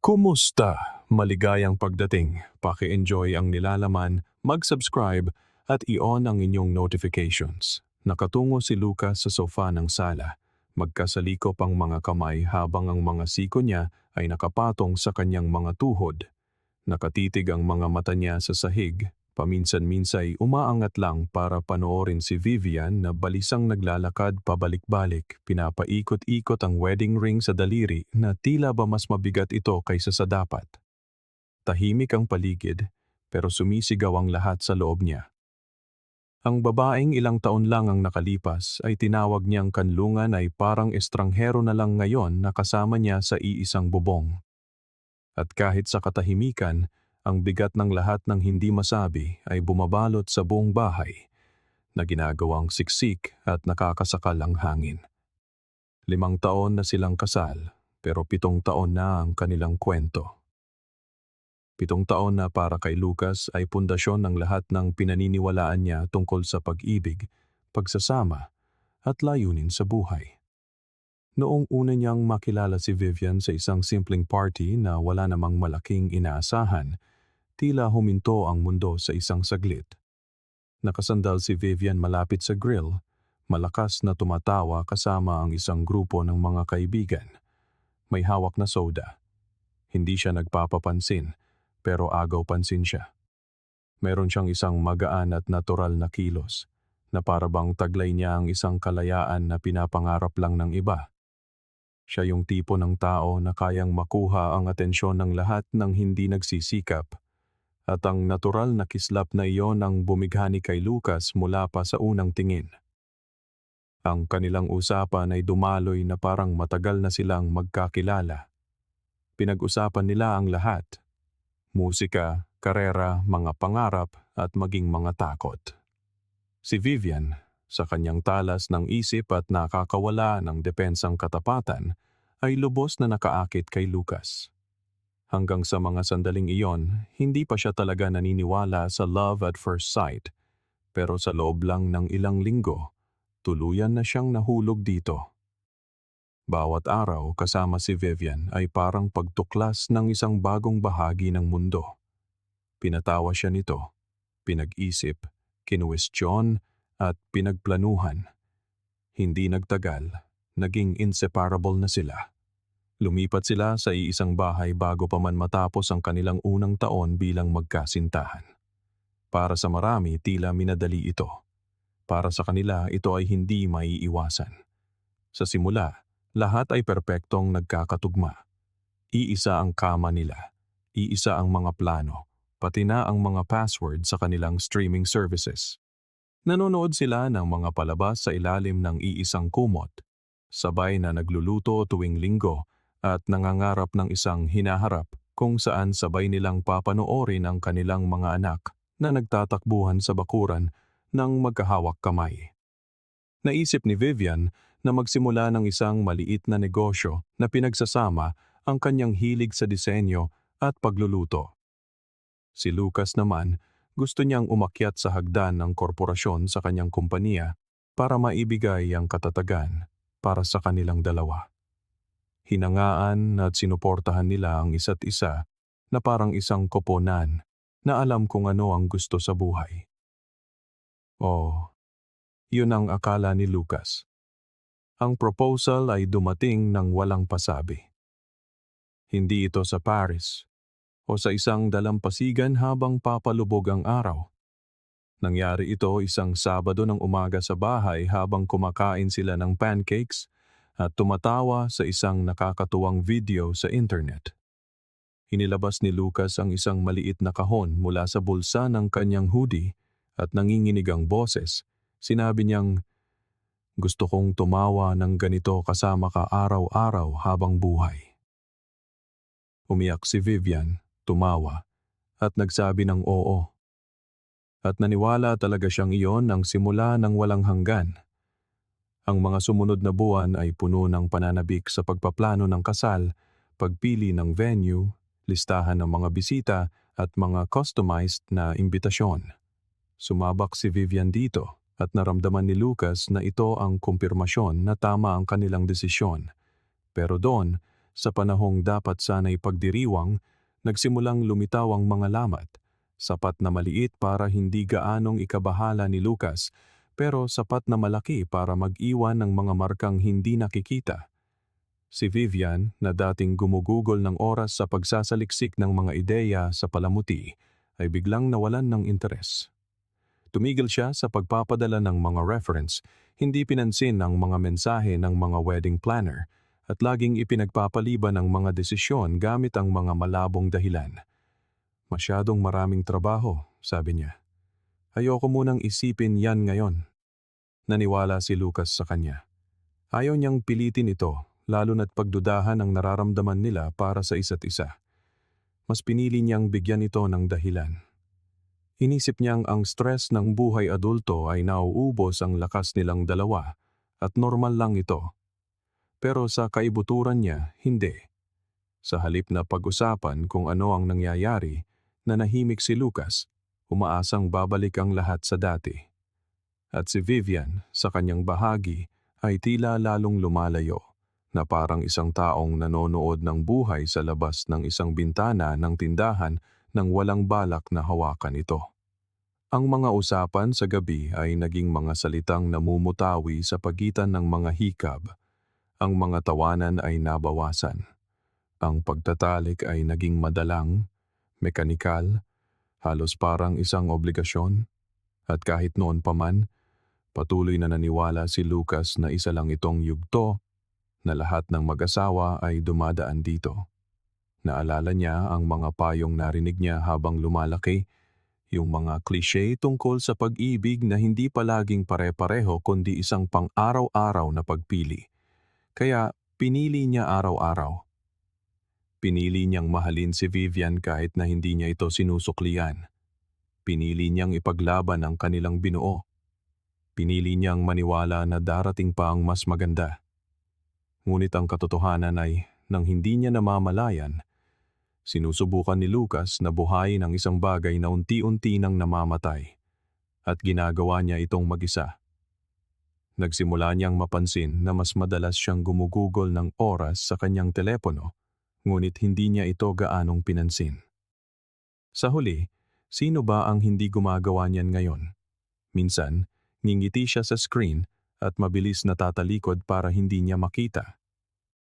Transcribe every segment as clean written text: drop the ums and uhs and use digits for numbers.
Kumusta? Maligayang pagdating. Paki-enjoy ang nilalaman, mag-subscribe at i-on ang inyong notifications. Nakatungo si Lucas sa sofa ng sala. Magkasalikop ang mga kamay habang ang mga siko niya ay nakapatong sa kanyang mga tuhod. Nakatitig ang mga mata niya sa sahig. Paminsan-minsay umaangat lang para panoorin si Vivian na balisang naglalakad pabalik-balik. Pinapaikot-ikot ang wedding ring sa daliri na tila ba mas mabigat ito kaysa sa dapat. Tahimik ang paligid, pero sumisigaw ang lahat sa loob niya. Ang babaeng ilang taon lang ang nakalipas ay tinawag niyang kanlungan ay parang estranghero na lang ngayon na kasama niya sa iisang bubong. At kahit sa katahimikan, ang bigat ng lahat ng hindi masabi ay bumabalot sa buong bahay na ginagawang siksik at nakakasakal ang hangin. 5 taon na silang kasal, pero 7 taon na ang kanilang kwento. 7 taon na para kay Lucas ay pundasyon ng lahat ng pinaniniwalaan niya tungkol sa pag-ibig, pagsasama at layunin sa buhay. Noong una niyang makilala si Vivian sa isang simpleng party na wala namang malaking inaasahan, tila huminto ang mundo sa isang saglit. Nakasandal si Vivian malapit sa grill, malakas na tumatawa kasama ang isang grupo ng mga kaibigan. May hawak na soda. Hindi siya nagpapapansin, pero agaw pansin siya. Meron siyang isang magaan at natural na kilos, na parabang taglay niya ang isang kalayaan na pinapangarap lang ng iba. Siya yung tipo ng tao na kayang makuha ang atensyon ng lahat ng hindi nagsisikap. At ang natural na kislap na iyon ang bumighani kay Lucas mula pa sa unang tingin. Ang kanilang usapan ay dumaloy na parang matagal na silang magkakilala. Pinag-usapan nila ang lahat. Musika, karera, mga pangarap at maging mga takot. Si Vivian, sa kanyang talas ng isip at nakakawala ng depensang katapatan, ay lubos na nakaakit kay Lucas. Hanggang sa mga sandaling iyon, hindi pa siya talaga naniniwala sa love at first sight. Pero sa loob lang ng ilang linggo, tuluyan na siyang nahulog dito. Bawat araw kasama si Vivian ay parang pagtuklas ng isang bagong bahagi ng mundo. Pinatawa siya nito, pinag-isip, kinuwestiyon at pinagplanuhan. Hindi nagtagal, naging inseparable na sila. Lumipat sila sa iisang bahay bago pa man matapos ang kanilang unang taon bilang magkasintahan. Para sa marami, tila minadali ito. Para sa kanila, ito ay hindi maiiwasan. Sa simula, lahat ay perpektong nagkakatugma. Iisa ang kama nila, iisa ang mga plano, pati na ang mga password sa kanilang streaming services. Nanonood sila ng mga palabas sa ilalim ng iisang kumot, sabay na nagluluto tuwing linggo, at nangangarap ng isang hinaharap kung saan sabay nilang papanoorin ang kanilang mga anak na nagtatakbuhan sa bakuran ng magkahawak kamay. Naisip ni Vivian na magsimula ng isang maliit na negosyo na pinagsasama ang kanyang hilig sa disenyo at pagluluto. Si Lucas naman, gusto niyang umakyat sa hagdan ng korporasyon sa kanyang kumpanya para maibigay ang katatagan para sa kanilang dalawa. Hinangaan at sinuportahan nila ang isa't isa na parang isang koponan na alam kung ano ang gusto sa buhay. Oh, yun ang akala ni Lucas. Ang proposal ay dumating ng walang pasabi. Hindi ito sa Paris o sa isang dalampasigan habang papalubog ang araw. Nangyari ito isang Sabado ng umaga sa bahay habang kumakain sila ng pancakes at tumatawa sa isang nakakatuwang video sa internet. Inilabas ni Lucas ang isang maliit na kahon mula sa bulsa ng kanyang hoodie at nanginginig ang boses. Sinabi niyang, "Gusto kong tumawa ng ganito kasama ka araw-araw habang buhay." Umiyak si Vivian, tumawa, at nagsabi ng oo. At naniwala talaga siyang iyon ang simula ng walang hanggan. Ang mga sumunod na buwan ay puno ng pananabik sa pagpaplano ng kasal, pagpili ng venue, listahan ng mga bisita at mga customized na imbitasyon. Sumabak si Vivian dito at naramdaman ni Lucas na ito ang kumpirmasyon na tama ang kanilang desisyon. Pero doon, Sa panahong dapat sana'y pagdiriwang, nagsimulang lumitaw ang mga lamat, sapat na maliit para hindi gaanong ikabahala ni Lucas, pero sapat na malaki para mag-iwan ng mga markang hindi nakikita. Si Vivian, na dating gumugugol ng oras sa pagsasaliksik ng mga ideya sa palamuti, ay biglang nawalan ng interes. Tumigil siya sa pagpapadala ng mga reference, hindi pinansin ang mga mensahe ng mga wedding planner, at laging ipinagpapaliban ang mga desisyon gamit ang mga malabong dahilan. Masyadong maraming trabaho, sabi niya. Ayoko munang isipin yan ngayon. Naniwala si Lucas sa kanya. Ayaw niyang pilitin ito, lalo na't pagdudahan ang nararamdaman nila para sa isa't isa. Mas pinili niyang bigyan ito ng dahilan. Inisip niyang ang stress ng buhay adulto ay nauubos ang lakas nilang dalawa at normal lang ito. Pero sa kaibuturan niya, hindi. Sa halip na pag-usapan kung ano ang nangyayari, nanahimik si Lucas, umaasang babalik ang lahat sa dati. At si Vivian, sa kanyang bahagi, ay tila lalong lumalayo, na parang isang taong nanonood ng buhay sa labas ng isang bintana ng tindahan nang walang balak na hawakan ito. Ang mga usapan sa gabi ay naging mga salitang namumutawi sa pagitan ng mga hikab. Ang mga tawanan ay nabawasan. Ang pagtatalik ay naging madalang, mekanikal, halos parang isang obligasyon. At kahit noon pa man, patuloy na naniwala si Lucas na isa lang itong yugto, na lahat ng mag-asawa ay dumadaan dito. Naalala niya ang mga payong narinig niya habang lumalaki, yung mga cliche tungkol sa pag-ibig na hindi palaging pare-pareho kundi isang pang-araw-araw na pagpili. Kaya pinili niya araw-araw. Pinili niyang mahalin si Vivian kahit na hindi niya ito sinusuklian. Pinili niyang ipaglaban ang kanilang binuo. Pinili niyang maniwala na darating pa ang mas maganda. Ngunit ang katotohanan ay, nang hindi niya namamalayan, sinusubukan ni Lucas na buhayin ang isang bagay na unti-unti nang namamatay. At ginagawa niya itong mag-isa. Nagsimula niyang mapansin na mas madalas siyang gumugugol ng oras sa kanyang telepono, ngunit hindi niya ito gaanong pinansin. Sa huli, sino ba ang hindi gumagawa niyan ngayon? Minsan, ngingiti siya sa screen at mabilis natatalikod para hindi niya makita.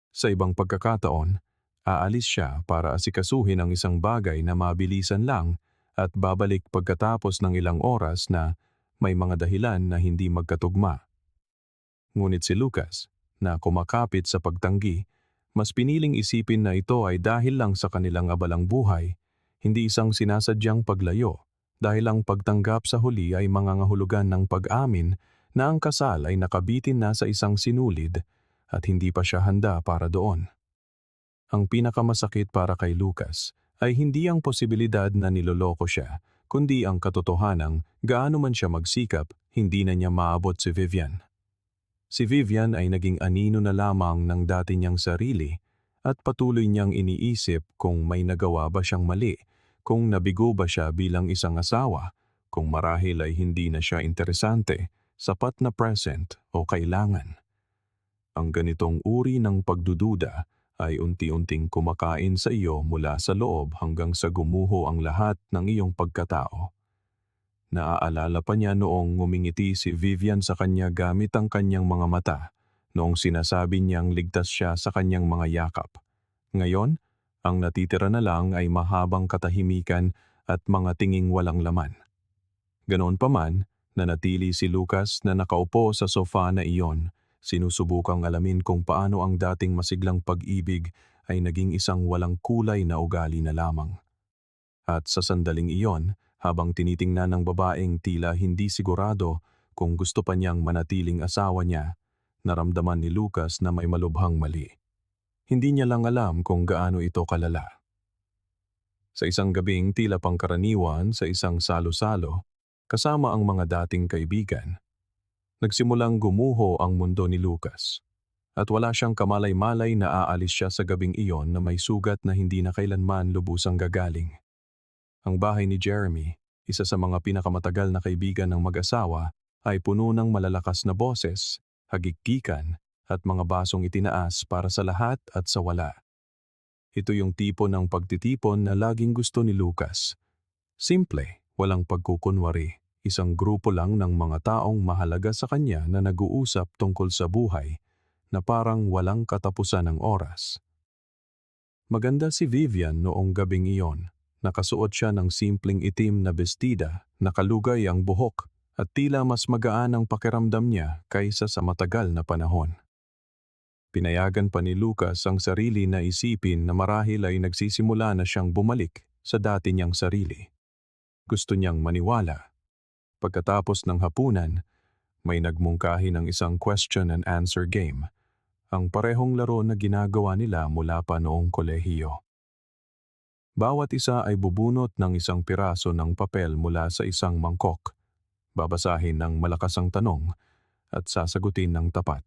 Sa ibang pagkakataon, aalis siya para asikasuhin ang isang bagay na mabilisan lang at babalik pagkatapos ng ilang oras na may mga dahilan na hindi magkatugma. Ngunit si Lucas, na kumakapit sa pagtanggi, mas piniling isipin na ito ay dahil lang sa kanilang abalang buhay, hindi isang sinasadyang paglayo, dahil ang pagtanggap sa huli ay mangangahulugan ng pag-amin na ang kasal ay nakabitin na sa isang sinulid at hindi pa siya handa para doon. Ang pinakamasakit para kay Lucas ay hindi ang posibilidad na niloloko siya, kundi ang katotohanang gaano man siya magsikap, hindi na niya maabot si Vivian. Si Vivian ay naging anino na lamang ng dati niyang sarili at patuloy niyang iniisip kung may nagawa ba siyang mali, kung nabigo ba siya bilang isang asawa, kung marahil ay hindi na siya interesante, sapat na present o kailangan. Ang ganitong uri ng pagdududa ay unti-unting kumakain sa iyo mula sa loob hanggang sa gumuho ang lahat ng iyong pagkatao. Naaalala pa niya noong ngumingiti si Vivian sa kanya gamit ang kanyang mga mata, noong sinasabi niyang ligtas siya sa kanyang mga yakap. Ngayon, ang natitira na lang ay mahabang katahimikan at mga tinging walang laman. Ganoon pa man, nanatili si Lucas na nakaupo sa sofa na iyon, sinusubukang alamin kung paano ang dating masiglang pag-ibig ay naging isang walang kulay na ugali na lamang. At sa sandaling iyon, habang tinitingnan ng babaeng tila hindi sigurado kung gusto pa niyang manatiling asawa niya, naramdaman ni Lucas na may malubhang mali. Hindi niya lang alam kung gaano ito kalala. Sa isang gabing tila pangkaraniwan sa isang salo-salo, kasama ang mga dating kaibigan, nagsimulang gumuho ang mundo ni Lucas. At wala siyang kamalay-malay na aalis siya sa gabing iyon na may sugat na hindi na kailanman lubusang gagaling. Ang bahay ni Jeremy, isa sa mga pinakamatagal na kaibigan ng mag-asawa, ay puno ng malalakas na boses, hagikgikan, at mga basong itinaas para sa lahat at sa wala. Ito yung tipo ng pagtitipon na laging gusto ni Lucas. Simple, walang pagkukunwari. Isang grupo lang ng mga taong mahalaga sa kanya na nag-uusap tungkol sa buhay na parang walang katapusan ng oras. Maganda si Vivian noong gabing iyon. Nakasuot siya ng simpleng itim na bestida, nakalugay ang buhok, at tila mas magaan ang pakiramdam niya kaysa sa matagal na panahon. Pinayagan pa ni Lucas ang sarili na isipin na marahil ay nagsisimula na siyang bumalik sa dati niyang sarili. Gusto niyang maniwala. Pagkatapos ng hapunan, may nagmungkahi ng isang question and answer game, ang parehong laro na ginagawa nila mula pa noong kolehiyo. Bawat isa ay bubunot ng isang piraso ng papel mula sa isang mangkok, babasahin ng malakas ang tanong at sasagutin ng tapat.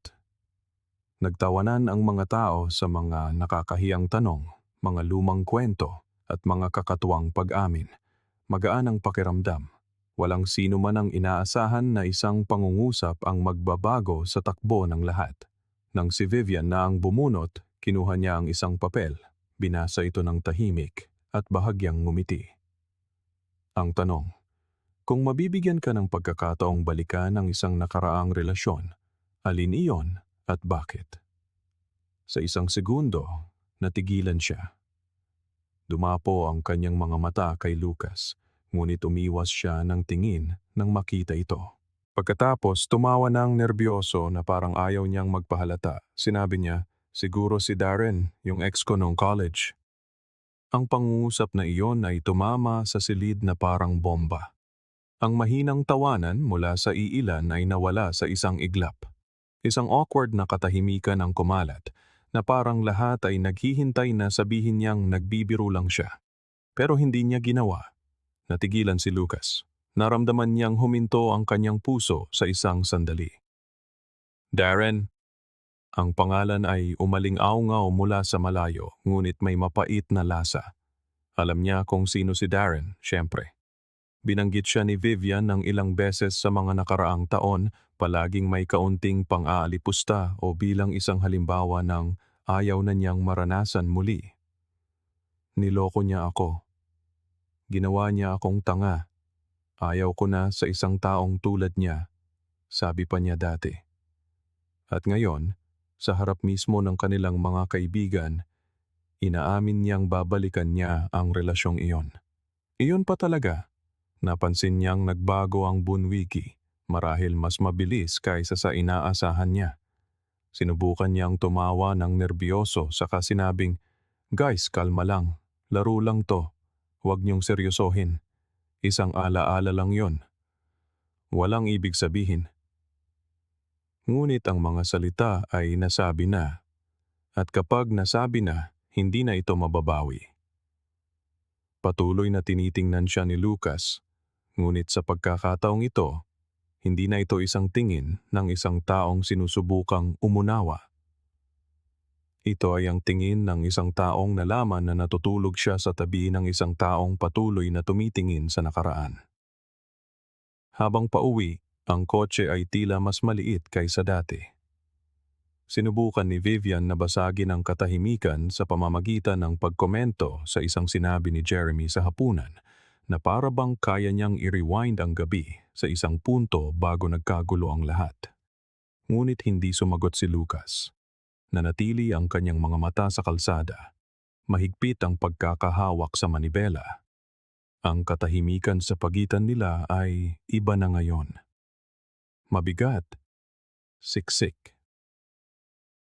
Nagtawanan ang mga tao sa mga nakakahiyang tanong, mga lumang kwento at mga kakatuwang pag-amin. Magaan ang pakiramdam. Walang sino man ang inaasahan na isang pangungusap ang magbabago sa takbo ng lahat. Nang si Vivian na ang bumunot, kinuha niya ang isang papel, binasa ito ng tahimik at bahagyang ngumiti. Ang tanong, kung mabibigyan ka ng pagkakataong balikan ang isang nakaraang relasyon, alin iyon at bakit? Sa isang segundo, natigilan siya. Dumapo ang kanyang mga mata kay Lucas, ngunit umiwas siya ng tingin nang makita ito. Pagkatapos, tumawa ng nerbiyoso na parang ayaw niyang magpahalata. Sinabi niya, siguro si Darren, yung ex ko noong college. Ang pangungusap na iyon ay tumama sa silid na parang bomba. Ang mahinang tawanan mula sa iilan ay nawala sa isang iglap. Isang awkward na katahimikan ang kumalat, na parang lahat ay naghihintay na sabihin niyang nagbibiro lang siya. Pero hindi niya ginawa. Natigilan si Lucas. Naramdaman niyang huminto ang kanyang puso sa isang sandali. Darren. Ang pangalan ay umaling-aw-ngaw mula sa malayo, ngunit may mapait na lasa. Alam niya kung sino si Darren, syempre. Binanggit siya ni Vivian ng ilang beses sa mga nakaraang taon, palaging may kaunting pang-aalipusta o bilang isang halimbawa ng ayaw na niyang maranasan muli. Niloko niya ako. Ginawa niya akong tanga. Ayaw ko na sa isang taong tulad niya, sabi pa niya dati. At ngayon, sa harap mismo ng kanilang mga kaibigan, inaamin niyang babalikan niya ang relasyong iyon. Iyon pa talaga. Napansin niyang nagbago ang Bunwiki, marahil mas mabilis kaysa sa inaasahan niya. Sinubukan niyang tumawa ng nerbiyoso saka sinabing, "Guys, kalma lang. Laro lang to. Huwag niyong seryosohin. Isang alaala lang yon. Walang ibig sabihin." Ngunit ang mga salita ay nasabi na. At kapag nasabi na, hindi na ito mababawi. Patuloy na tinitingnan siya ni Lucas. Ngunit sa pagkakataong ito, hindi na ito isang tingin ng isang taong sinusubukang umunawa. Ito ay ang tingin ng isang taong nalaman na natutulog siya sa tabi ng isang taong patuloy na tumitingin sa nakaraan. Habang pauwi, ang kotse ay tila mas maliit kaysa dati. Sinubukan ni Vivian na basagin ang katahimikan sa pamamagitan ng pagkomento sa isang sinabi ni Jeremy sa hapunan, na para bang kaya niyang i-rewind ang gabi sa isang punto bago nagkagulo ang lahat. Ngunit hindi sumagot si Lucas. Nanatili ang kanyang mga mata sa kalsada. Mahigpit ang pagkakahawak sa manibela. Ang katahimikan sa pagitan nila ay iba na ngayon. Mabigat. Siksik.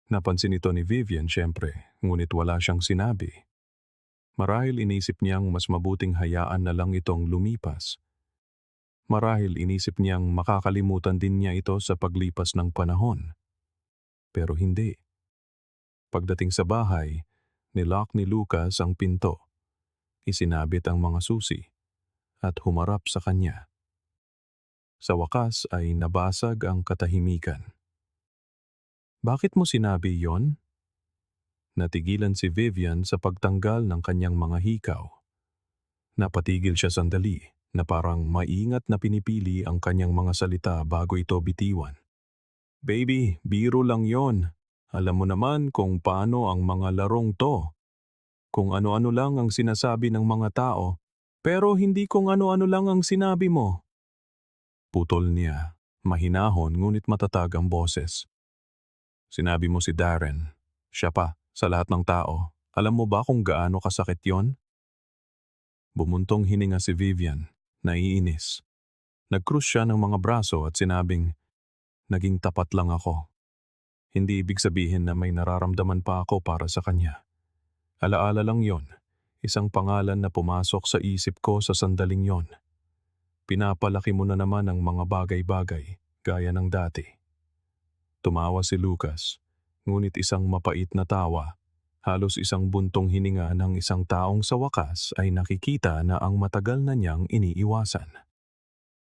Napansin ito ni Vivian syempre, ngunit wala siyang sinabi. Marahil inisip niyang mas mabuting hayaan na lang itong lumipas. Marahil inisip niyang makakalimutan din niya ito sa paglipas ng panahon. Pero hindi. Pagdating sa bahay, nilock ni Lucas ang pinto. Isinabit ang mga susi at humarap sa kanya. Sa wakas ay nabasag ang katahimikan. Bakit mo sinabi yon? Natigilan si Vivian sa pagtanggal ng kanyang mga hikaw. Napatigil siya sandali na parang maingat na pinipili ang kanyang mga salita bago ito bitiwan. Baby, biro lang yon. Alam mo naman kung paano ang mga larong to. kung ano-ano lang ang sinasabi ng mga tao, pero hindi kung ano-ano lang ang sinabi mo. Putol niya, mahinahon ngunit matatag ang boses. Sinabi mo si Darren, siya pa, sa lahat ng tao. Alam mo ba kung gaano kasakit yon? Bumuntong hininga si Vivian, naiinis. Nagkrus siya ng mga braso at sinabing, naging tapat lang ako. Hindi ibig sabihin na may nararamdaman pa ako para sa kanya. Alaala lang yon, isang pangalan na pumasok sa isip ko sa sandaling yon. Pinapalaki mo na naman ang mga bagay-bagay, gaya ng dati. Tumawa si Lucas, ngunit isang mapait na tawa. Halos isang buntong hininga ng isang taong sa wakas ay nakikita na ang matagal na niyang iniiwasan.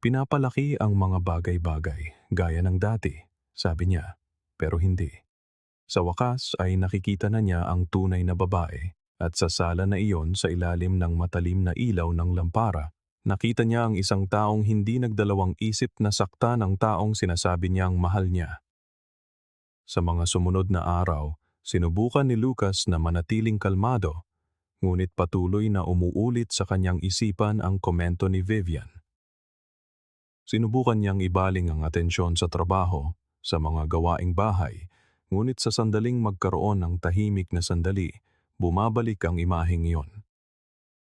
Pinapalaki ang mga bagay-bagay, gaya ng dati, sabi niya, pero hindi. Sa wakas ay nakikita na niya ang tunay na babae at sa sala na iyon sa ilalim ng matalim na ilaw ng lampara, nakita niya ang isang taong hindi nagdalawang isip na sakta ng taong sinasabi niyang mahal niya. Sa mga sumunod na araw, sinubukan ni Lucas na manatiling kalmado, ngunit patuloy na umuulit sa kanyang isipan ang komento ni Vivian. Sinubukan niyang ibaling ang atensyon sa trabaho, sa mga gawaing bahay, ngunit sa sandaling magkaroon ng tahimik na sandali, bumabalik ang imaheng iyon.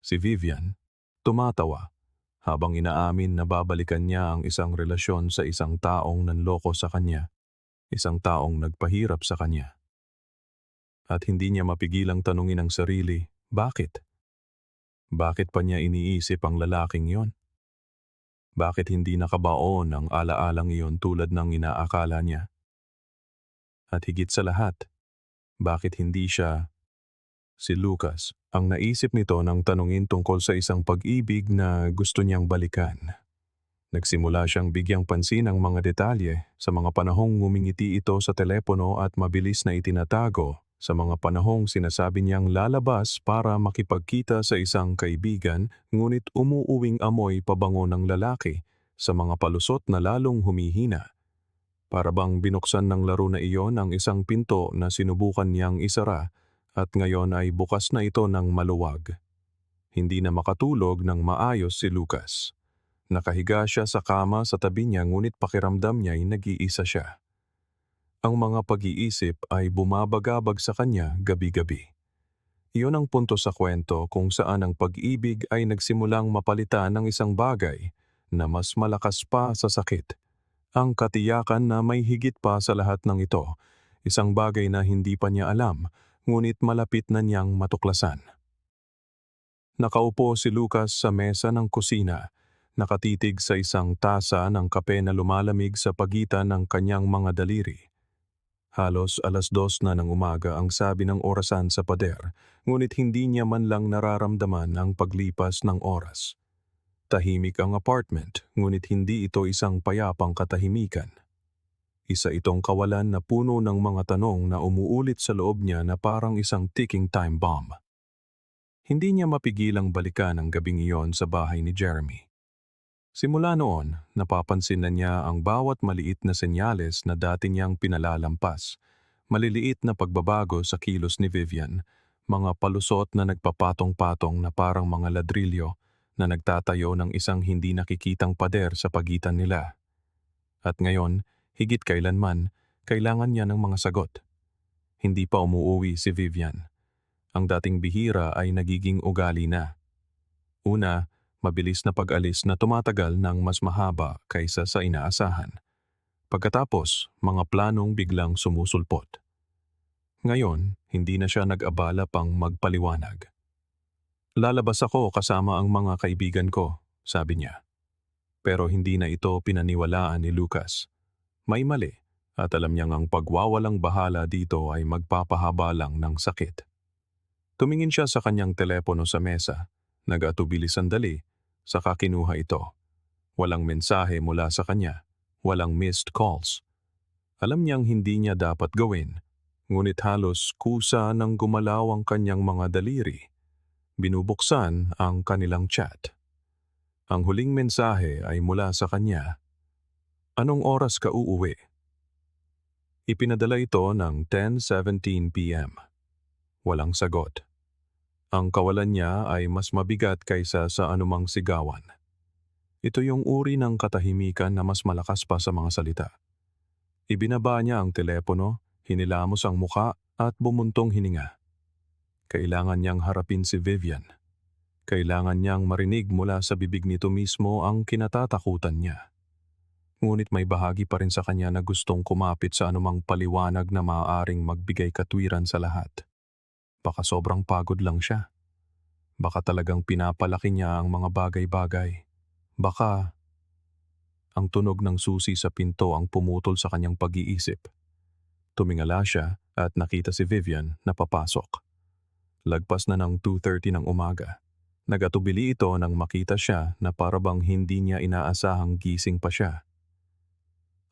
Si Vivian, tumatawa, habang inaamin na babalikan niya ang isang relasyon sa isang taong nanloko sa kanya, isang taong nagpahirap sa kanya. At hindi niya mapigilang tanungin ang sarili, bakit? Bakit pa niya iniisip ang lalaking iyon? Bakit hindi nakabaon ang alaalang iyon tulad ng inaakala niya? At higit sa lahat, bakit hindi siya, si Lucas, ang naisip nito ng tanungin tungkol sa isang pag-ibig na gusto niyang balikan? Nagsimula siyang bigyang pansin ang mga detalye sa mga panahong ngumingiti ito sa telepono at mabilis na itinatago sa mga panahong sinasabi niyang lalabas para makipagkita sa isang kaibigan ngunit umuuwing amoy pabango ng lalaki sa mga palusot na lalong humihina. Para bang binuksan ng laro na iyon ang isang pinto na sinubukan niyang isara at ngayon ay bukas na ito ng maluwag. Hindi na makatulog ng maayos si Lucas. Nakahiga siya sa kama sa tabi niya ngunit pakiramdam niya ay nag-iisa siya. Ang mga pag-iisip ay bumabagabag sa kanya gabi-gabi. Iyon ang punto sa kwento kung saan ang pag-ibig ay nagsimulang mapalitan ng isang bagay na mas malakas pa sa sakit. Ang katiyakan na may higit pa sa lahat ng ito, isang bagay na hindi pa niya alam, ngunit malapit na niyang matuklasan. Nakaupo si Lucas sa mesa ng kusina, nakatitig sa isang tasa ng kape na lumalamig sa pagitan ng kanyang mga daliri. Halos 2:00 na ng umaga ang sabi ng orasan sa pader, ngunit hindi niya man lang nararamdaman ang paglipas ng oras. Tahimik ang apartment, ngunit hindi ito isang payapang katahimikan. Isa itong kawalan na puno ng mga tanong na umuulit sa loob niya na parang isang ticking time bomb. Hindi niya mapigilang balikan ang gabing iyon sa bahay ni Jeremy. Simula noon, napapansin na niya ang bawat maliit na senyales na dati niyang pinalalampas. Maliliit na pagbabago sa kilos ni Vivian, mga palusot na nagpapatong-patong na parang mga ladrilyo na nagtatayo ng isang hindi nakikitang pader sa pagitan nila. At ngayon, higit kailanman, kailangan niya ng mga sagot. Hindi pa umuuwi si Vivian. Ang dating bihira ay nagiging ugali na. Una, mabilis na pag-alis na tumatagal ng mas mahaba kaysa sa inaasahan. Pagkatapos, mga planong biglang sumusulpot. Ngayon, hindi na siya nag-abala pang magpaliwanag. Lalabas ako kasama ang mga kaibigan ko, sabi niya. Pero hindi na ito pinaniwalaan ni Lucas. May mali, at alam niyang ang pagwawalang bahala dito ay magpapahaba lang ng sakit. Tumingin siya sa kanyang telepono sa mesa, nag-atubili sandali, saka kinuha ito. Walang mensahe mula sa kanya, walang missed calls. Alam niyang hindi niya dapat gawin, ngunit halos kusa nang gumalaw ang kanyang mga daliri. Binubuksan ang kanilang chat. Ang huling mensahe ay mula sa kanya. Anong oras ka uuwi? Ipinadala ito ng 10:17 p.m. Walang sagot. Ang kawalan niya ay mas mabigat kaysa sa anumang sigawan. Ito yung uri ng katahimikan na mas malakas pa sa mga salita. Ibinaba niya ang telepono, hinilamos ang muka at bumuntong hininga. Kailangan niyang harapin si Vivian. Kailangan niyang marinig mula sa bibig nito mismo ang kinatatakutan niya. Ngunit may bahagi pa rin sa kanya na gustong kumapit sa anumang paliwanag na maaaring magbigay katwiran sa lahat. Baka sobrang pagod lang siya. Baka talagang pinapalaki niya ang mga bagay-bagay. Baka ang tunog ng susi sa pinto ang pumutol sa kanyang pag-iisip. Tumingala siya at nakita si Vivian na papasok. Lagpas na ng 2:30 ng umaga. Nagatubili ito nang makita siya na parabang hindi niya inaasahang gising pa siya.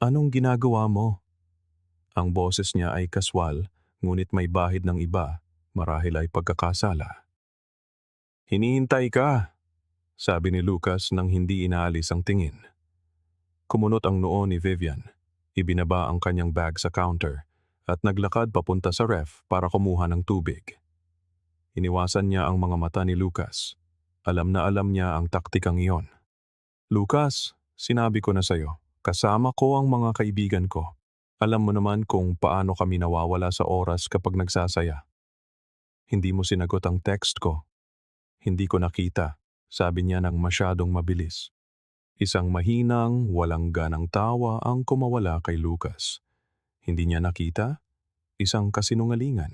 "Anong ginagawa mo?" Ang boses niya ay kaswal, ngunit may bahid ng iba, marahil ay pagkakasala. "Hinihintay ka," sabi ni Lucas nang hindi inaalis ang tingin. Kumunot ang noo ni Vivian. Ibinaba ang kanyang bag sa counter at naglakad papunta sa ref para kumuha ng tubig. Iniwasan niya ang mga mata ni Lucas. Alam na alam niya ang taktikang iyon. "Lucas, sinabi ko na sa'yo, kasama ko ang mga kaibigan ko. Alam mo naman kung paano kami nawawala sa oras kapag nagsasaya. Hindi mo sinagot ang text ko. Hindi ko nakita," sabi niya nang masyadong mabilis. Isang mahinang, walang ganang tawa ang kumawala kay Lucas. Hindi niya nakita? Isang kasinungalingan.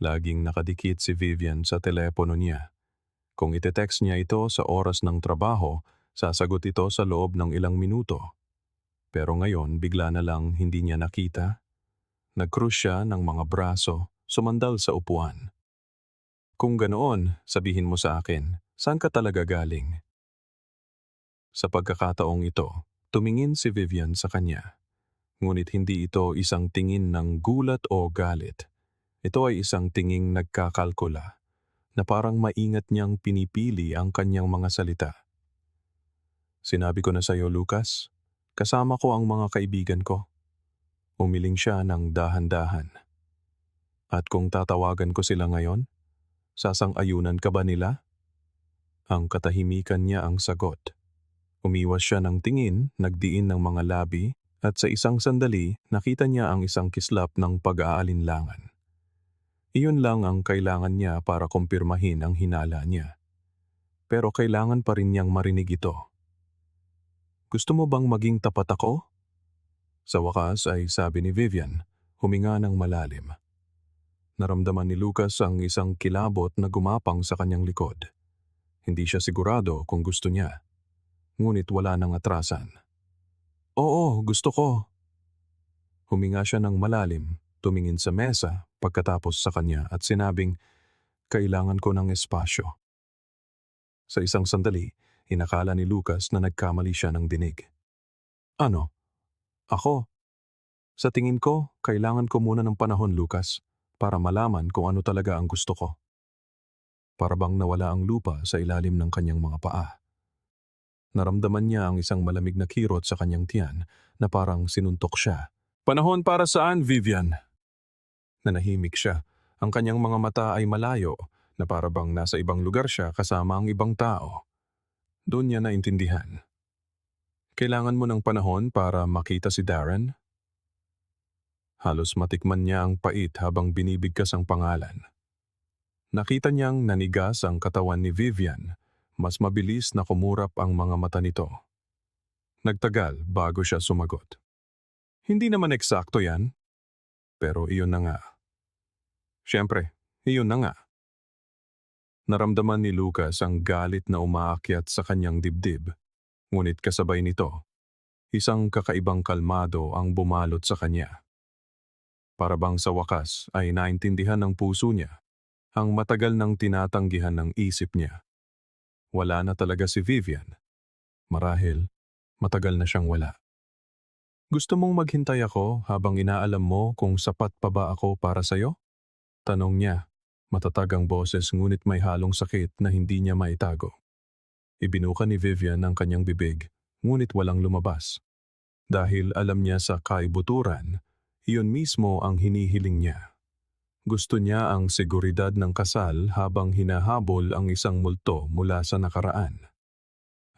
Laging nakadikit si Vivian sa telepono niya. Kung ite-text niya ito sa oras ng trabaho, sasagot ito sa loob ng ilang minuto. Pero ngayon, bigla na lang hindi niya nakita. Nag-cruise siya ng mga braso, sumandal sa upuan. "Kung ganoon, sabihin mo sa akin, saan ka talaga galing?" Sa pagkakataong ito, tumingin si Vivian sa kanya. Ngunit hindi ito isang tingin ng gulat o galit. Ito ay isang tinging nagkakalkula, na parang maingat niyang pinipili ang kanyang mga salita. "Sinabi ko na sa iyo, Lucas, kasama ko ang mga kaibigan ko." Umiling siya ng dahan-dahan. "At kung tatawagan ko sila ngayon, sasang-ayunan ka ba nila?" Ang katahimikan niya ang sagot. Umiwas siya ng tingin, nagdiin ng mga labi, at sa isang sandali nakita niya ang isang kislap ng pag-aalinlangan. Iyon lang ang kailangan niya para kumpirmahin ang hinala niya. Pero kailangan pa rin niyang marinig ito. "Gusto mo bang maging tapat ako?" Sa wakas ay sabi ni Vivian, huminga ng malalim. Naramdaman ni Lucas ang isang kilabot na gumapang sa kanyang likod. Hindi siya sigurado kung gusto niya. Ngunit wala nang atrasan. "Oo, gusto ko." Huminga siya ng malalim, tumingin sa mesa pagkatapos sa kanya at sinabing, "Kailangan ko ng espasyo." Sa isang sandali, inakala ni Lucas na nagkamali siya ng dinig. "Ano? Ako? Sa tingin ko, kailangan ko muna ng panahon, Lucas, para malaman kung ano talaga ang gusto ko." Para bang nawala ang lupa sa ilalim ng kanyang mga paa. Naramdaman niya ang isang malamig na kirot sa kanyang tiyan na parang sinuntok siya. "Panahon para saan, Vivian?" Nanahimik siya. Ang kanyang mga mata ay malayo, na para bang nasa ibang lugar siya kasama ang ibang tao. Doon niya naintindihan. "Kailangan mo ng panahon para makita si Darren?" Halos matikman niya ang pait habang binibigkas ang pangalan. Nakita niyang nanigas ang katawan ni Vivian. Mas mabilis na kumurap ang mga mata nito. Nagtagal bago siya sumagot. "Hindi naman eksakto yan. Pero iyon na nga." "Siyempre, iyon na nga." Naramdaman ni Lucas ang galit na umaakyat sa kanyang dibdib. Ngunit kasabay nito, isang kakaibang kalmado ang bumalot sa kanya. Para bang sa wakas ay naintindihan ng puso niya ang matagal nang tinatanggihan ng isip niya. Wala na talaga si Vivian. Marahil, matagal na siyang wala. "Gusto mong maghintay ako habang inaalam mo kung sapat pa ba ako para sa'yo?" Tanong niya. Matatag ang boses ngunit may halong sakit na hindi niya maitago. Ibinuka ni Vivian ang kanyang bibig, ngunit walang lumabas. Dahil alam niya sa kaibuturan, iyon mismo ang hinihiling niya. Gusto niya ang seguridad ng kasal habang hinahabol ang isang multo mula sa nakaraan.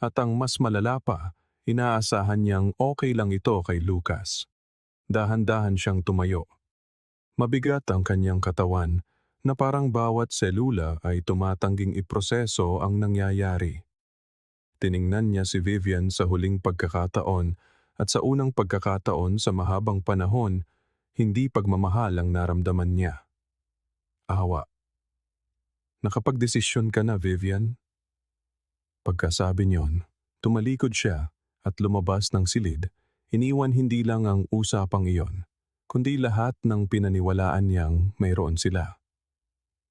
At ang mas malala pa, inaasahan niyang okay lang ito kay Lucas. Dahan-dahan siyang tumayo. Mabigat ang kanyang katawan na parang bawat selula ay tumatangging iproseso ang nangyayari. Tiningnan niya si Vivian sa huling pagkakataon at sa unang pagkakataon sa mahabang panahon, hindi pagmamahal ang naramdaman niya. Awa. Nakapagdesisyon ka na, Vivian? Pagkasabi niyon, tumalikod siya at lumabas ng silid, iniwan hindi lang ang usapang iyon, kundi lahat ng pinaniwalaan niyang mayroon sila.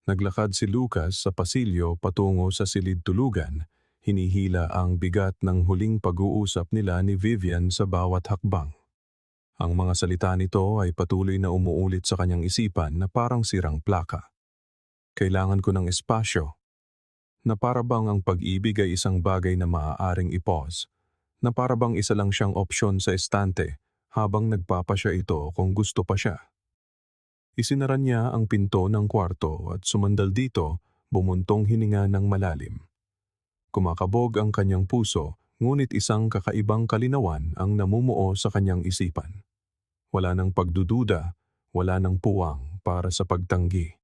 Naglakad si Lucas sa pasilyo patungo sa silid tulugan, hinihila ang bigat ng huling pag-uusap nila ni Vivian sa bawat hakbang. Ang mga salita nito ay patuloy na umuulit sa kanyang isipan na parang sirang plaka. Kailangan ko ng espasyo. Na parabang ang pag-ibig ay isang bagay na maaaring i-pause, na parabang isa lang siyang opsyon sa estante habang nagpapasya ito kung gusto pa siya. Isinara niya ang pinto ng kwarto at sumandal dito, bumuntong hininga ng malalim. Kumakabog ang kanyang puso, ngunit isang kakaibang kalinawan ang namumuo sa kanyang isipan. Wala nang pagdududa, wala nang puwang para sa pagtanggi.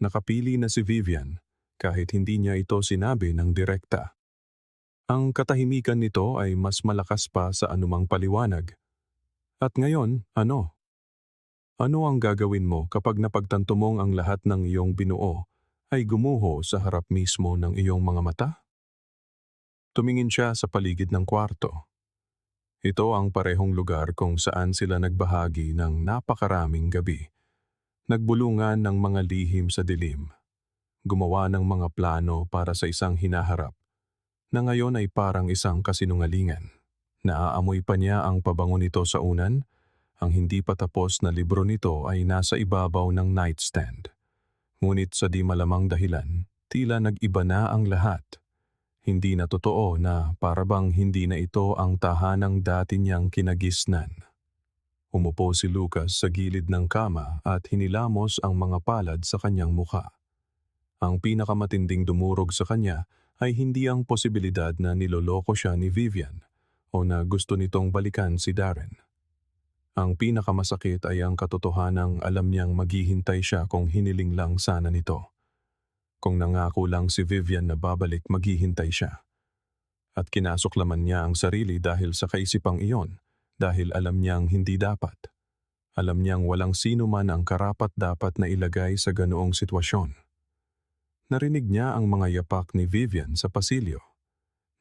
Nakapili na si Vivian, kahit hindi niya ito sinabi ng direkta. Ang katahimikan nito ay mas malakas pa sa anumang paliwanag. At ngayon, ano? Ano ang gagawin mo kapag napagtanto mong ang lahat ng iyong binuo ay gumuho sa harap mismo ng iyong mga mata? Tumingin siya sa paligid ng kwarto. Ito ang parehong lugar kung saan sila nagbahagi ng napakaraming gabi. Nagbulungan ng mga lihim sa dilim. Gumawa ng mga plano para sa isang hinaharap na ngayon ay parang isang kasinungalingan. Naaamoy pa niya ang pabango nito sa unan. Ang hindi pa tapos na libro nito ay nasa ibabaw ng nightstand. Ngunit sa di malamang dahilan, tila nag-iba na ang lahat. Hindi na totoo na parabang hindi na ito ang tahanang dati niyang kinagisnan. Umupo si Lucas sa gilid ng kama at hinilamos ang mga palad sa kanyang mukha. Ang pinakamatinding dumurog sa kanya ay hindi ang posibilidad na niloloko siya ni Vivian o na gusto nitong balikan si Darren. Ang pinakamasakit ay ang katotohanang alam niyang maghihintay siya kung hiniling lang sana nito. Kung nangako lang si Vivian na babalik, maghihintay siya. At kinasuklaman niya ang sarili dahil sa kaisipang iyon, dahil alam niyang hindi dapat. Alam niyang walang sino man ang karapat-dapat na ilagay sa ganoong sitwasyon. Narinig niya ang mga yapak ni Vivian sa pasilyo.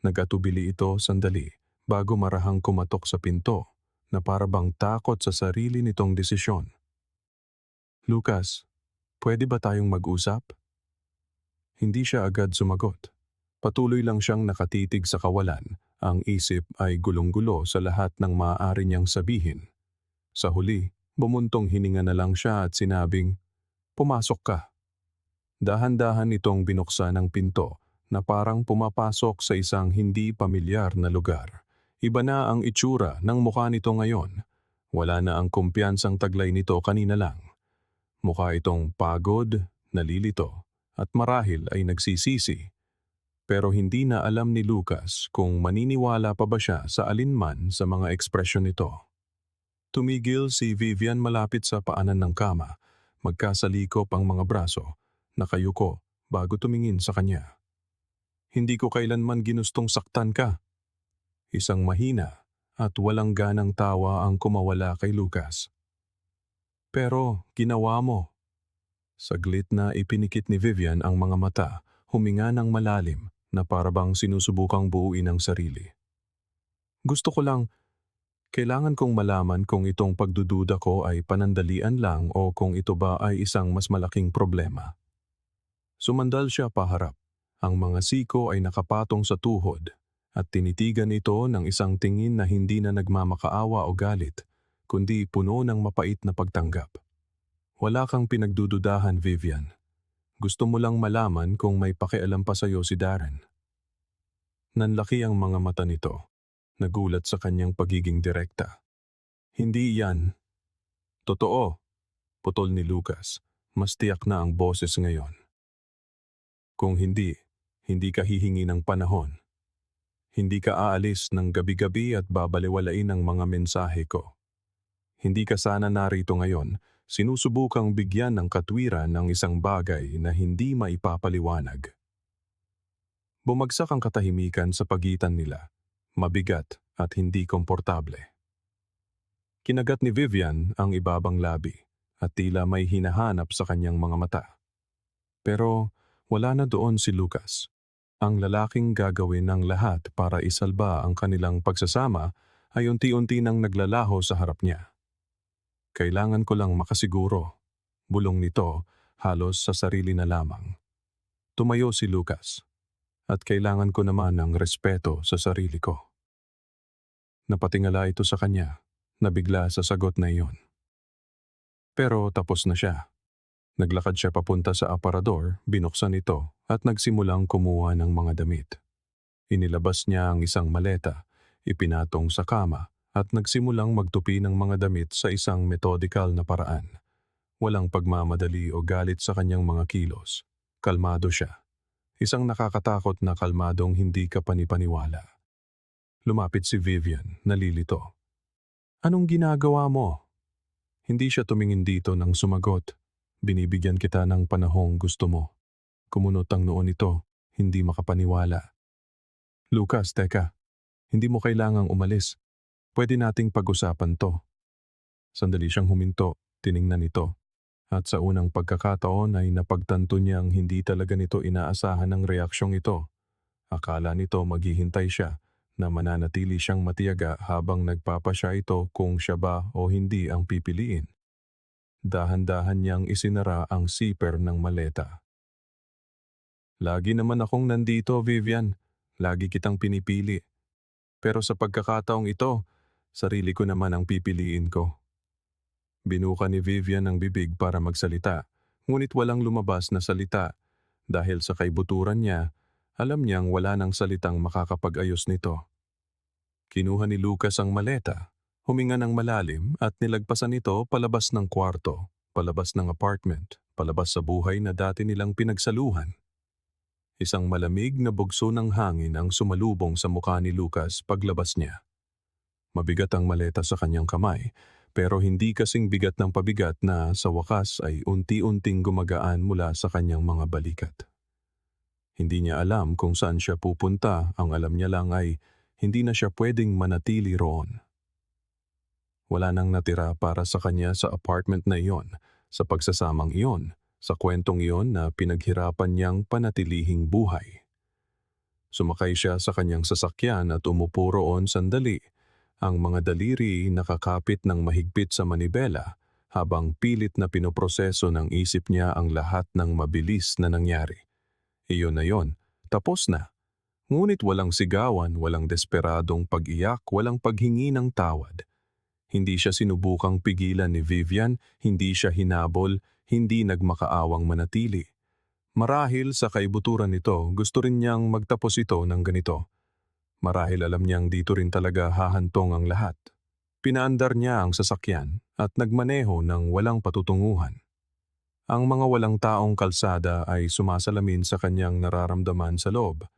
Nag-atubili ito sandali bago marahang kumatok sa pinto na parabang takot sa sarili nitong desisyon. Lucas, pwede ba tayong mag-usap? Hindi siya agad sumagot. Patuloy lang siyang nakatitig sa kawalan. Ang isip ay gulong-gulo sa lahat ng maaari niyang sabihin. Sa huli, bumuntong hininga na lang siya at sinabing, "Pumasok ka." Dahan-dahan itong binuksan ang pinto na parang pumapasok sa isang hindi pamilyar na lugar. Iba na ang itsura ng mukha nito ngayon. Wala na ang kumpiyansang taglay nito kanina lang. Mukha itong pagod, nalilito, at marahil ay nagsisisi. Pero hindi na alam ni Lucas kung maniniwala pa ba siya sa alinman sa mga ekspresyon nito. Tumigil si Vivian malapit sa paanan ng kama, magkasalikop ang mga braso, nakayuko bago tumingin sa kanya. "Hindi ko kailanman ginustong saktan ka." Isang mahina at walang ganang tawa ang kumawala kay Lucas. "Pero ginawa mo." Saglit na ipinikit ni Vivian ang mga mata, huminga ng malalim na parabang sinusubukang buuin ang sarili. "Gusto ko lang, kailangan kong malaman kung itong pagdududa ko ay panandalian lang o kung ito ba ay isang mas malaking problema." Sumandal siya paharap. Ang mga siko ay nakapatong sa tuhod at tinitigan ito ng isang tingin na hindi na nagmamakaawa o galit, kundi puno ng mapait na pagtanggap. "Wala kang pinagdududahan, Vivian. Gusto mo lang malaman kung may pakialam pa sa'yo si Darren." Nanlaki ang mga mata nito, nagulat sa kanyang pagiging direkta. "Hindi yan." "Totoo," putol ni Lucas. mas tiyak na ang boses ngayon. Kung hindi, hindi ka hihingi ng panahon. Hindi ka aalis ng gabi-gabi at babaliwalain ang mga mensahe ko. Hindi ka sana narito ngayon, sinusubukang bigyan ng katwiran ng isang bagay na hindi maipapaliwanag. Bumagsak ang katahimikan sa pagitan nila, mabigat at hindi komportable. Kinagat ni Vivian ang ibabang labi at tila may hinahanap sa kanyang mga mata. Pero wala na doon si Lucas. Ang lalaking gagawin ng lahat para isalba ang kanilang pagsasama ay unti-unti nang naglalaho sa harap niya. Kailangan ko lang makasiguro. Bulong nito halos sa sarili na lamang. Tumayo si Lucas. At kailangan ko naman ng respeto sa sarili ko. Napatingala ito sa kanya, nabigla sa sagot na iyon. Pero tapos na siya. Naglakad siya papunta sa aparador, binuksan ito at nagsimulang kumuha ng mga damit. Inilabas niya ang isang maleta, ipinatong sa kama at nagsimulang magtupi ng mga damit sa isang methodikal na paraan. Walang pagmamadali o galit sa kanyang mga kilos. Kalmado siya. Isang nakakatakot na kalmadong hindi ka panipaniwala. Lumapit si Vivian, nalilito. Anong ginagawa mo? Hindi siya tumingin dito nang sumagot. Binibigyan kita ng panahong gusto mo. Kumunot ang noon nito, hindi makapaniwala. Lucas, teka. Hindi mo kailangang umalis. Pwede nating pag-usapan to. Sandali siyang huminto, tiningnan ito. At sa unang pagkakataon ay napagtanto niyang hindi talaga nito inaasahan ang reaksyong ito. Akala nito maghihintay siya na mananatili siyang matiyaga habang nagpapasya ito kung siya ba o hindi ang pipiliin. Dahan-dahan niyang isinara ang zipper ng maleta. Lagi naman akong nandito, Vivian. Lagi kitang pinipili. Pero sa pagkakataong ito, sarili ko naman ang pipiliin ko. Binuka ni Vivian ang bibig para magsalita, ngunit walang lumabas na salita dahil sa kaibuturan niya, alam niyang wala nang salitang makakapag-ayos nito. Kinuha ni Lucas ang maleta, huminga ng malalim at nilagpasan ito palabas ng kwarto, palabas ng apartment, palabas sa buhay na dati nilang pinagsaluhan. Isang malamig na bugso ng hangin ang sumalubong sa mukha ni Lucas paglabas niya. Mabigat ang maleta sa kanyang kamay, pero hindi kasing bigat ng pabigat na sa wakas ay unti-unting gumagaan mula sa kanyang mga balikat. Hindi niya alam kung saan siya pupunta, ang alam niya lang ay hindi na siya pwedeng manatili roon. Wala nang natira para sa kanya sa apartment na iyon, sa pagsasamang iyon, sa kwentong iyon na pinaghirapan niyang panatilihing buhay. Sumakay siya sa kanyang sasakyan at umupo roon sandali. Ang mga daliri nakakapit ng mahigpit sa manibela habang pilit na pinoproseso ng isip niya ang lahat ng mabilis na nangyari. Iyon na yon, tapos na. Ngunit walang sigawan, walang desperadong pag-iyak, walang paghingi ng tawad. Hindi siya sinubukang pigilan ni Vivian, hindi siya hinabol, hindi nagmakaawang manatili. Marahil sa kaibuturan nito, gusto rin niyang magtapos ito ng ganito. Marahil alam niyang dito rin talaga hahantong ang lahat. Pinaandar niya ang sasakyan at nagmaneho ng walang patutunguhan. Ang mga walang taong kalsada ay sumasalamin sa kanyang nararamdaman sa loob.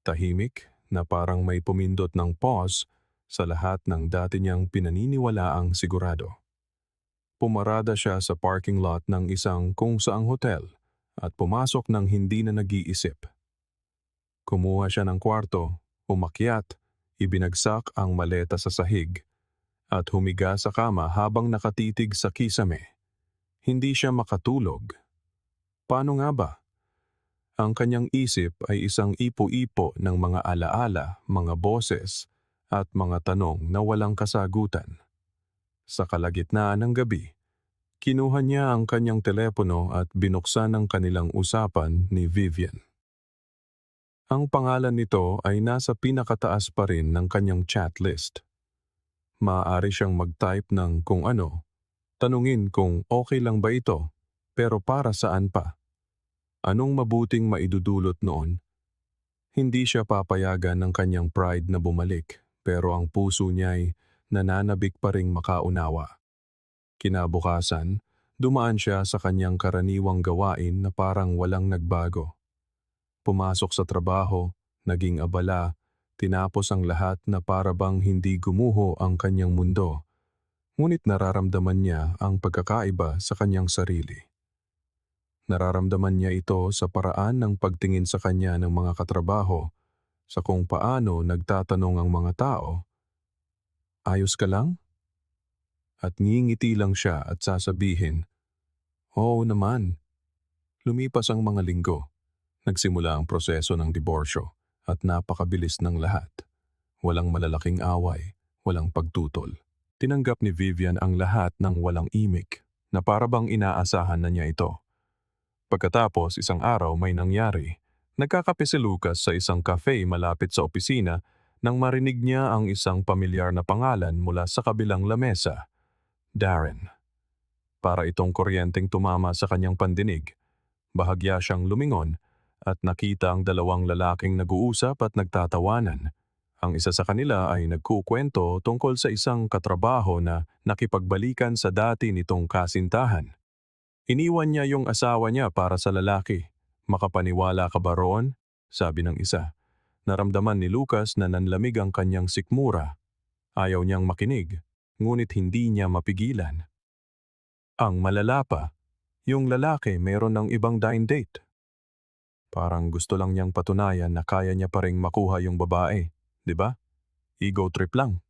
Tahimik na parang may pumindot ng pause sa lahat ng dati niyang pinaniniwalaang sigurado. Pumarada siya sa parking lot ng isang kung saang hotel at pumasok ng hindi na nag-iisip. Kumuha siya ng kwarto, umakyat, ibinagsak ang maleta sa sahig, at humiga sa kama habang nakatitig sa kisame. Hindi siya makatulog. Paano nga ba? Ang kanyang isip ay isang ipo-ipo ng mga alaala, mga boses, at mga tanong na walang kasagutan. Sa kalagitnaan ng gabi, kinuha niya ang kanyang telepono at binuksan ang kanilang usapan ni Vivian. Ang pangalan nito ay nasa pinakataas pa rin ng kanyang chat list. Maaari siyang mag-type ng kung ano, tanungin kung okay lang ba ito, pero para saan pa? Anong mabuting maidudulot noon? Hindi siya papayagan ng kanyang pride na bumalik, pero ang puso niya ay nananabik pa ring makaunawa. Kinabukasan, Dumaan siya sa kanyang karaniwang gawain na parang walang nagbago. Pumasok sa trabaho, naging abala, tinapos ang lahat na para bang hindi gumuho ang kanyang mundo. Ngunit nararamdaman niya ang pagkakaiba sa kanyang sarili. Nararamdaman niya ito sa paraan ng pagtingin sa kanya ng mga katrabaho, sa kung paano nagtatanong ang mga tao, "Ayos ka lang?" At ngingiti lang siya at sasabihin, "Oo naman." Lumipas ang mga linggo. Nagsimula ang proseso ng diborsyo at napakabilis ng lahat. Walang malalaking away, walang pagtutol. Tinanggap ni Vivian ang lahat ng walang imik na parabang inaasahan na niya ito. Pagkatapos isang araw may nangyari. Nagkakape si Lucas sa isang cafe malapit sa opisina nang marinig niya ang isang pamilyar na pangalan mula sa kabilang lamesa, Darren. Para itong kuryenteng tumama sa kanyang pandinig. Bahagya siyang lumingon at nakita ang dalawang lalaking nag-uusap at nagtatawanan. Ang isa sa kanila ay nagkukwento tungkol sa isang katrabaho na nakipagbalikan sa dati nitong kasintahan. Iniwan niya yung asawa niya para sa lalaki. "Makapaniwala ka ba roon?" sabi ng isa. Naramdaman ni Lucas na nanlamig ang kanyang sikmura. Ayaw niyang makinig, ngunit hindi niya mapigilan. Ang malala pa, yung lalaki mayroon ng ibang dine date. Parang gusto lang niyang patunayan na kaya niya pa ring makuha yung babae, di ba? Ego trip lang.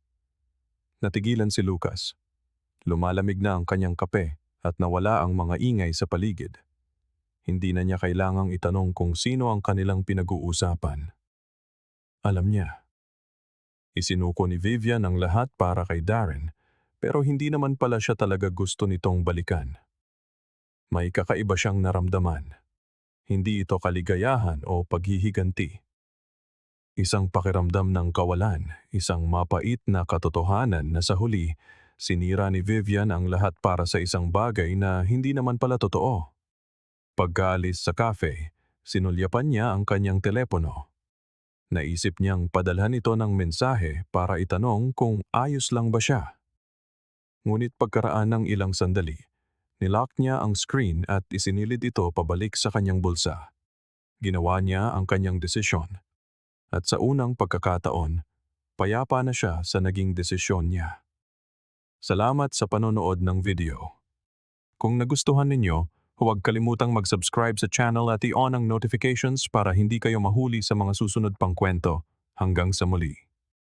Natigilan si Lucas. Lumalamig na ang kanyang kape at nawala ang mga ingay sa paligid. Hindi na niya kailangang itanong kung sino ang kanilang pinag-uusapan. Alam niya. Isinuko ni Vivian ang lahat para kay Darren, pero hindi naman pala siya talaga gusto nitong balikan. May kakaiba siyang naramdaman. Hindi ito kaligayahan o paghihiganti. Isang pakiramdam ng kawalan, isang mapait na katotohanan na sa huli, sinira ni Vivian ang lahat para sa isang bagay na hindi naman pala totoo. Pagkaalis sa cafe, sinulyapan niya ang kanyang telepono. Naisip niyang padalhan ito ng mensahe para itanong kung ayos lang ba siya. Ngunit pagkaraan ng ilang sandali, nilock niya ang screen at isinilid ito pabalik sa kanyang bulsa. Ginawa niya ang kanyang desisyon. At sa unang pagkakataon, payapa na siya sa naging desisyon niya. Salamat sa panonood ng video. Kung nagustuhan ninyo, huwag kalimutang mag-subscribe sa channel at i-on ang notifications para hindi kayo mahuli sa mga susunod pang kwento. Hanggang sa muli.